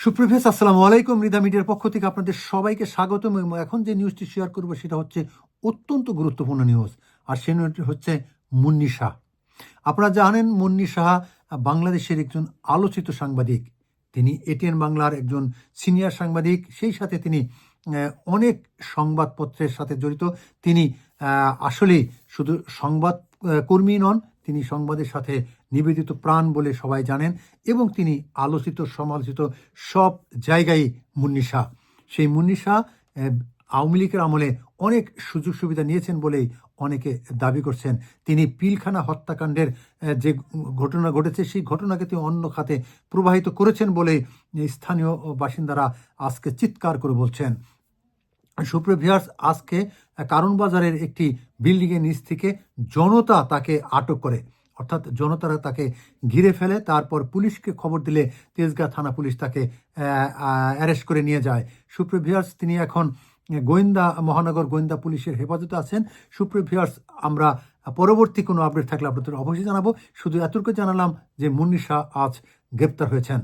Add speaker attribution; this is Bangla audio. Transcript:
Speaker 1: সুপ্রভাত, আসসালামু আলাইকুম। মৃধা মিডিয়ার পক্ষ থেকে আপনাদের সবাইকে স্বাগতম। এবং এখন যে নিউজটি শেয়ার করব সেটা হচ্ছে অত্যন্ত গুরুত্বপূর্ণ নিউজ। আর সেই নিউজটি হচ্ছে মুন্নি শাহ। আপনারা জানেন মুন্নি শাহ বাংলাদেশের একজন আলোচিত সাংবাদিক। তিনি এটিএন বাংলার একজন সিনিয়র সাংবাদিক। সেই সাথে তিনি অনেক সংবাদপত্রের সাথে জড়িত। তিনি আসলেই শুধু সংবাদ কর্মী নন, তিনি সংবাদের সাথে নিবেদিত প্রাণ বলে সবাই জানেন। এবং তিনি আলোচিত সমালোচিত সব জায়গায় মুন্নি শাহ। সেই মুন্নি শাহ আওয়ামী লীগের আমলে অনেক সুযোগ সুবিধা নিয়েছেন বলেই অনেকে দাবি করছেন। তিনি পিলখানা হত্যাকাণ্ডের যে ঘটনা ঘটেছে সেই ঘটনাকে তিনি অন্য খাতে প্রবাহিত করেছেন বলে স্থানীয় বাসিন্দারা আজকে চিৎকার করে বলছেন। সুপ্রিয় ভিউয়ার্স, আজকে কারণ বাজারের একটি বিল্ডিংয়ের নিচ থেকে জনতা তাকে আটক করে, অর্থাৎ জনতারা তাকে ঘিরে ফেলে। তারপর পুলিশকে খবর দিলে তেজগাঁ থানা পুলিশ তাকে অ্যারেস্ট করে নিয়ে যায়। সুপ্রিয় ভিউয়ার্স, তিনি এখন মহানগর গোয়েন্দা পুলিশের হেফাজতে আছেন। সুপ্রিয় ভিউয়ার্স, আমরা পরবর্তী কোনো আপডেট থাকলে আপনাদের অবশ্যই জানাবো। শুধু এতটুকু জানালাম যে মুন্নি শাহ আজ গ্রেপ্তার হয়েছেন।